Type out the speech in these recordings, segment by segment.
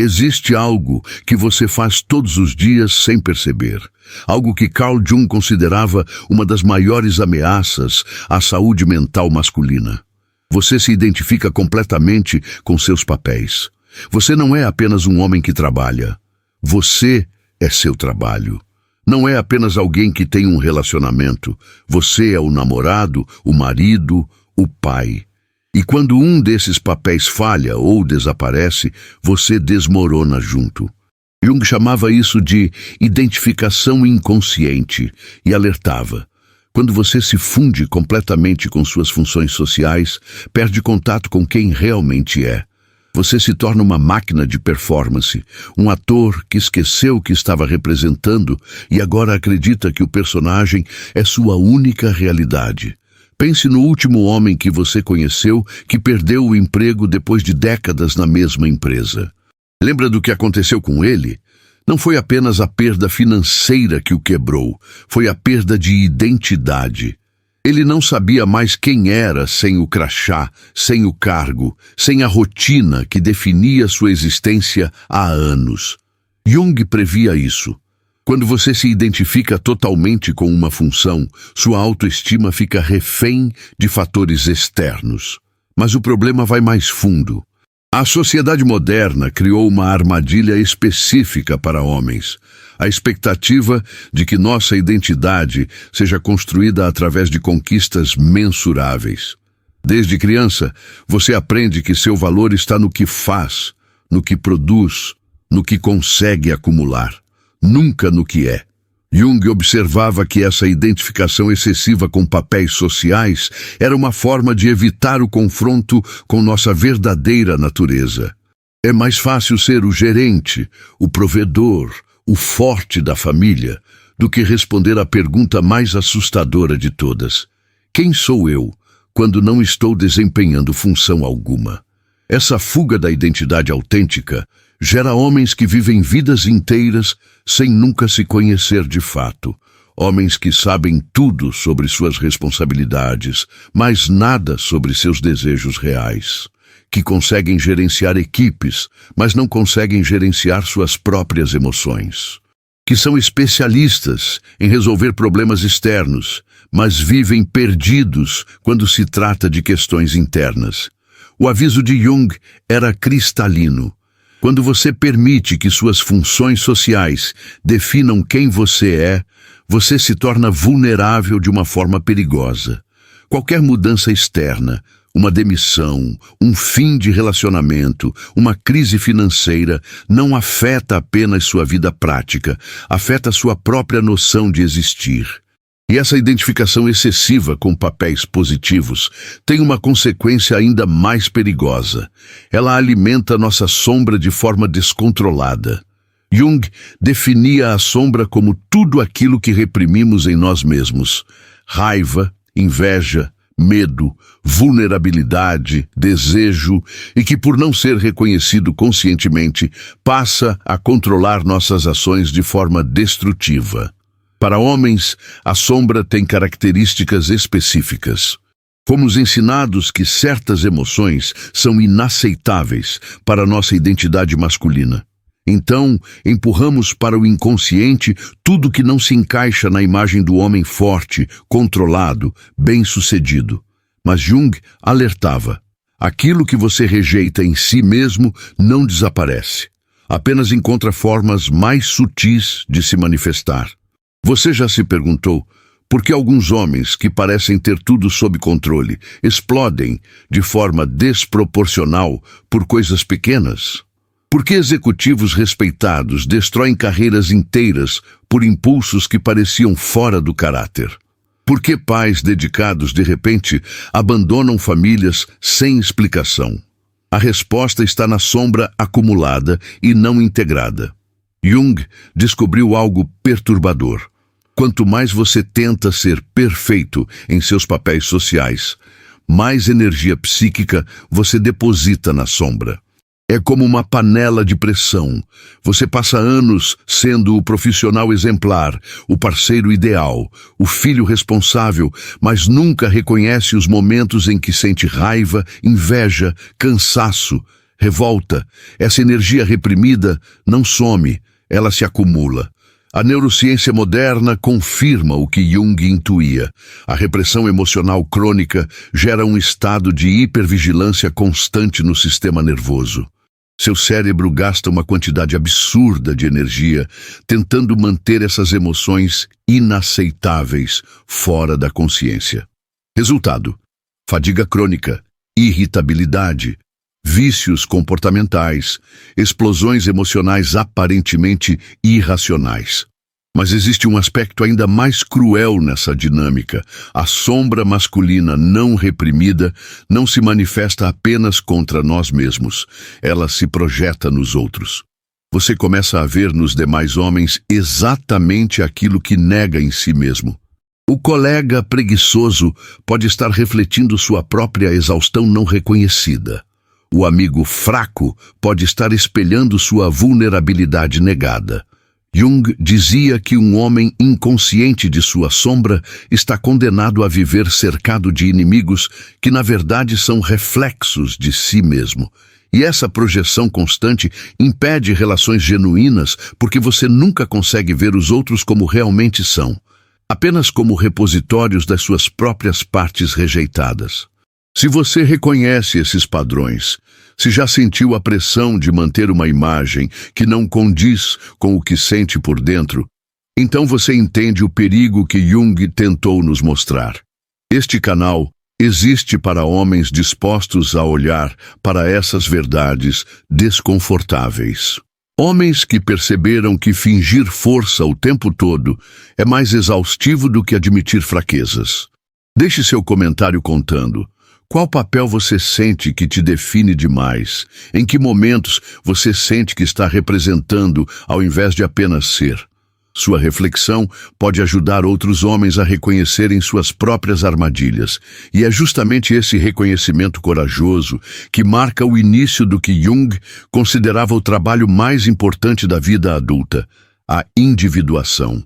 Existe algo que você faz todos os dias sem perceber. Algo que Carl Jung considerava uma das maiores ameaças à saúde mental masculina. Você se identifica completamente com seus papéis. Você não é apenas um homem que trabalha. Você é seu trabalho. Não é apenas alguém que tem um relacionamento. Você é o namorado, o marido, o pai. E quando um desses papéis falha ou desaparece, você desmorona junto. Jung chamava isso de identificação inconsciente e alertava: quando você se funde completamente com suas funções sociais, perde contato com quem realmente é. Você se torna uma máquina de performance, um ator que esqueceu o que estava representando e agora acredita que o personagem é sua única realidade. Pense no último homem que você conheceu que perdeu o emprego depois de décadas na mesma empresa. Lembra do que aconteceu com ele? Não foi apenas a perda financeira que o quebrou, foi a perda de identidade. Ele não sabia mais quem era sem o crachá, sem o cargo, sem a rotina que definia sua existência há anos. Jung previa isso. Quando você se identifica totalmente com uma função, sua autoestima fica refém de fatores externos. Mas o problema vai mais fundo. A sociedade moderna criou uma armadilha específica para homens. A expectativa de que nossa identidade seja construída através de conquistas mensuráveis. Desde criança, você aprende que seu valor está no que faz, no que produz, no que consegue acumular. Nunca no que é. Jung observava que essa identificação excessiva com papéis sociais era uma forma de evitar o confronto com nossa verdadeira natureza. É mais fácil ser o gerente, o provedor, o forte da família, do que responder à pergunta mais assustadora de todas: quem sou eu quando não estou desempenhando função alguma? Essa fuga da identidade autêntica gera homens que vivem vidas inteiras sem nunca se conhecer de fato. Homens que sabem tudo sobre suas responsabilidades, mas nada sobre seus desejos reais. Que conseguem gerenciar equipes, mas não conseguem gerenciar suas próprias emoções. Que são especialistas em resolver problemas externos, mas vivem perdidos quando se trata de questões internas. O aviso de Jung era cristalino. Quando você permite que suas funções sociais definam quem você é, você se torna vulnerável de uma forma perigosa. Qualquer mudança externa, uma demissão, um fim de relacionamento, uma crise financeira, não afeta apenas sua vida prática, afeta sua própria noção de existir. E essa identificação excessiva com papéis positivos tem uma consequência ainda mais perigosa. Ela alimenta nossa sombra de forma descontrolada. Jung definia a sombra como tudo aquilo que reprimimos em nós mesmos: raiva, inveja, medo, vulnerabilidade, desejo, e que, por não ser reconhecido conscientemente, passa a controlar nossas ações de forma destrutiva. Para homens, a sombra tem características específicas. Fomos ensinados que certas emoções são inaceitáveis para nossa identidade masculina. Então, empurramos para o inconsciente tudo que não se encaixa na imagem do homem forte, controlado, bem-sucedido. Mas Jung alertava: aquilo que você rejeita em si mesmo não desaparece. Apenas encontra formas mais sutis de se manifestar. Você já se perguntou por que alguns homens que parecem ter tudo sob controle explodem de forma desproporcional por coisas pequenas? Por que executivos respeitados destroem carreiras inteiras por impulsos que pareciam fora do caráter? Por que pais dedicados, de repente, abandonam famílias sem explicação? A resposta está na sombra acumulada e não integrada. Jung descobriu algo perturbador. Quanto mais você tenta ser perfeito em seus papéis sociais, mais energia psíquica você deposita na sombra. É como uma panela de pressão. Você passa anos sendo o profissional exemplar, o parceiro ideal, o filho responsável, mas nunca reconhece os momentos em que sente raiva, inveja, cansaço, revolta, essa energia reprimida não some, ela se acumula. A neurociência moderna confirma o que Jung intuía. A repressão emocional crônica gera um estado de hipervigilância constante no sistema nervoso. Seu cérebro gasta uma quantidade absurda de energia tentando manter essas emoções inaceitáveis fora da consciência. Resultado: fadiga crônica, irritabilidade, vícios comportamentais, explosões emocionais aparentemente irracionais. Mas existe um aspecto ainda mais cruel nessa dinâmica. A sombra masculina não reprimida não se manifesta apenas contra nós mesmos, ela se projeta nos outros. Você começa a ver nos demais homens exatamente aquilo que nega em si mesmo. O colega preguiçoso pode estar refletindo sua própria exaustão não reconhecida. O amigo fraco pode estar espelhando sua vulnerabilidade negada. Jung dizia que um homem inconsciente de sua sombra está condenado a viver cercado de inimigos que, na verdade, são reflexos de si mesmo. E essa projeção constante impede relações genuínas porque você nunca consegue ver os outros como realmente são, apenas como repositórios das suas próprias partes rejeitadas. Se você reconhece esses padrões, se já sentiu a pressão de manter uma imagem que não condiz com o que sente por dentro, então você entende o perigo que Jung tentou nos mostrar. Este canal existe para homens dispostos a olhar para essas verdades desconfortáveis. Homens que perceberam que fingir força o tempo todo é mais exaustivo do que admitir fraquezas. Deixe seu comentário contando. Qual papel você sente que te define demais? Em que momentos você sente que está representando ao invés de apenas ser? Sua reflexão pode ajudar outros homens a reconhecerem suas próprias armadilhas. E é justamente esse reconhecimento corajoso que marca o início do que Jung considerava o trabalho mais importante da vida adulta, a individuação.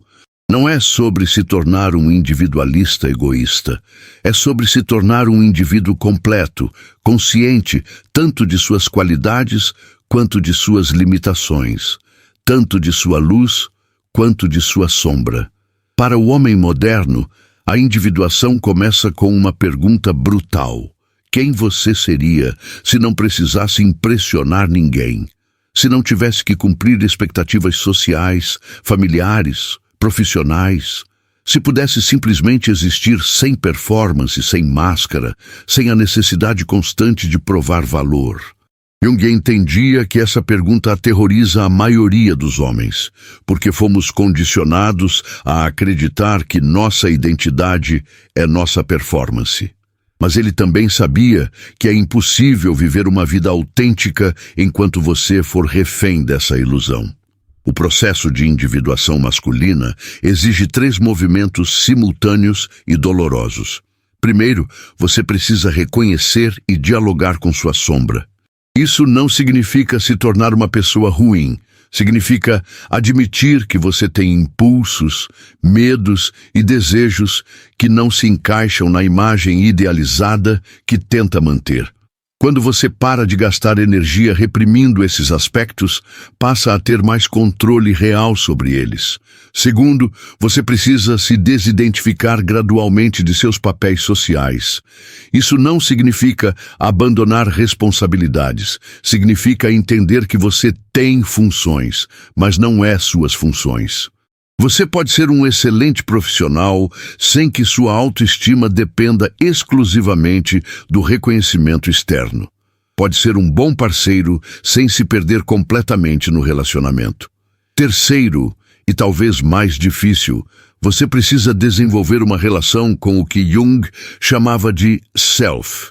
Não é sobre se tornar um individualista egoísta. É sobre se tornar um indivíduo completo, consciente tanto de suas qualidades quanto de suas limitações, tanto de sua luz quanto de sua sombra. Para o homem moderno, a individuação começa com uma pergunta brutal. Quem você seria se não precisasse impressionar ninguém? Se não tivesse que cumprir expectativas sociais, familiares, profissionais, se pudesse simplesmente existir sem performance, sem máscara, sem a necessidade constante de provar valor. Jung entendia que essa pergunta aterroriza a maioria dos homens, porque fomos condicionados a acreditar que nossa identidade é nossa performance. Mas ele também sabia que é impossível viver uma vida autêntica enquanto você for refém dessa ilusão. O processo de individuação masculina exige 3 movimentos simultâneos e dolorosos. Primeiro, você precisa reconhecer e dialogar com sua sombra. Isso não significa se tornar uma pessoa ruim. Significa admitir que você tem impulsos, medos e desejos que não se encaixam na imagem idealizada que tenta manter. Quando você para de gastar energia reprimindo esses aspectos, passa a ter mais controle real sobre eles. Segundo, você precisa se desidentificar gradualmente de seus papéis sociais. Isso não significa abandonar responsabilidades. Significa entender que você tem funções, mas não é suas funções. Você pode ser um excelente profissional sem que sua autoestima dependa exclusivamente do reconhecimento externo. Pode ser um bom parceiro sem se perder completamente no relacionamento. Terceiro, e talvez mais difícil, você precisa desenvolver uma relação com o que Jung chamava de self.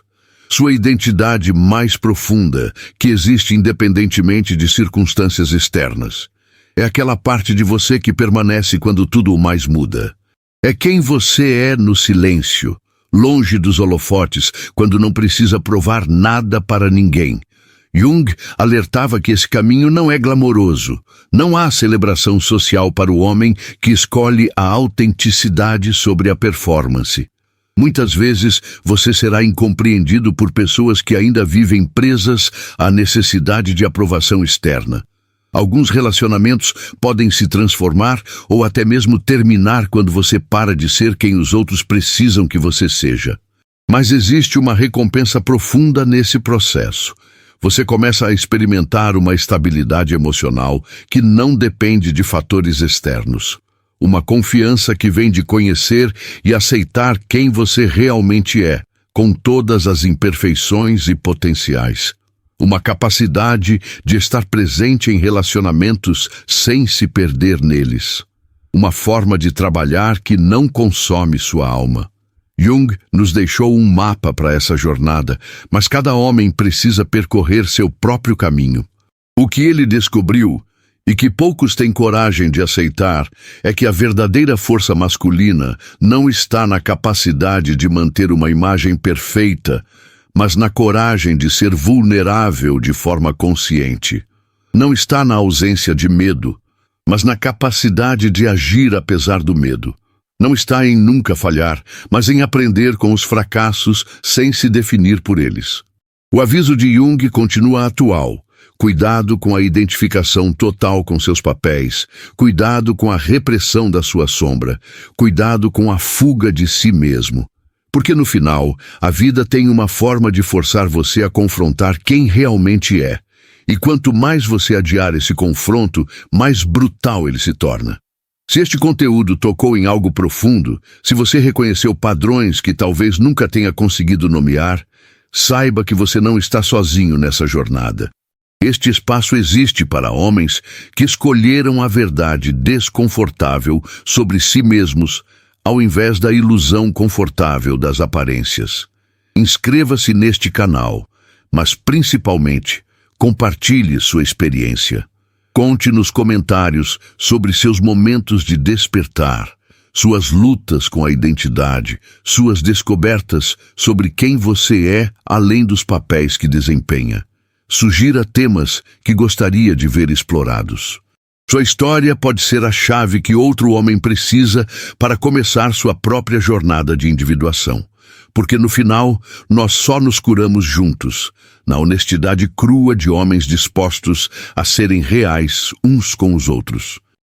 Sua identidade mais profunda, que existe independentemente de circunstâncias externas. É aquela parte de você que permanece quando tudo mais muda. É quem você é no silêncio, longe dos holofotes, quando não precisa provar nada para ninguém. Jung alertava que esse caminho não é glamouroso. Não há celebração social para o homem que escolhe a autenticidade sobre a performance. Muitas vezes você será incompreendido por pessoas que ainda vivem presas à necessidade de aprovação externa. Alguns relacionamentos podem se transformar ou até mesmo terminar quando você para de ser quem os outros precisam que você seja. Mas existe uma recompensa profunda nesse processo. Você começa a experimentar uma estabilidade emocional que não depende de fatores externos. Uma confiança que vem de conhecer e aceitar quem você realmente é, com todas as imperfeições e potenciais. Uma capacidade de estar presente em relacionamentos sem se perder neles. Uma forma de trabalhar que não consome sua alma. Jung nos deixou um mapa para essa jornada, mas cada homem precisa percorrer seu próprio caminho. O que ele descobriu, e que poucos têm coragem de aceitar, é que a verdadeira força masculina não está na capacidade de manter uma imagem perfeita, mas na coragem de ser vulnerável de forma consciente. Não está na ausência de medo, mas na capacidade de agir apesar do medo. Não está em nunca falhar, mas em aprender com os fracassos sem se definir por eles. O aviso de Jung continua atual. Cuidado com a identificação total com seus papéis. Cuidado com a repressão da sua sombra. Cuidado com a fuga de si mesmo. Porque no final, a vida tem uma forma de forçar você a confrontar quem realmente é. E quanto mais você adiar esse confronto, mais brutal ele se torna. Se este conteúdo tocou em algo profundo, se você reconheceu padrões que talvez nunca tenha conseguido nomear, saiba que você não está sozinho nessa jornada. Este espaço existe para homens que escolheram a verdade desconfortável sobre si mesmos, ao invés da ilusão confortável das aparências. Inscreva-se neste canal, mas principalmente, compartilhe sua experiência. Conte nos comentários sobre seus momentos de despertar, suas lutas com a identidade, suas descobertas sobre quem você é além dos papéis que desempenha. Sugira temas que gostaria de ver explorados. Sua história pode ser a chave que outro homem precisa para começar sua própria jornada de individuação. Porque no final, nós só nos curamos juntos, na honestidade crua de homens dispostos a serem reais uns com os outros.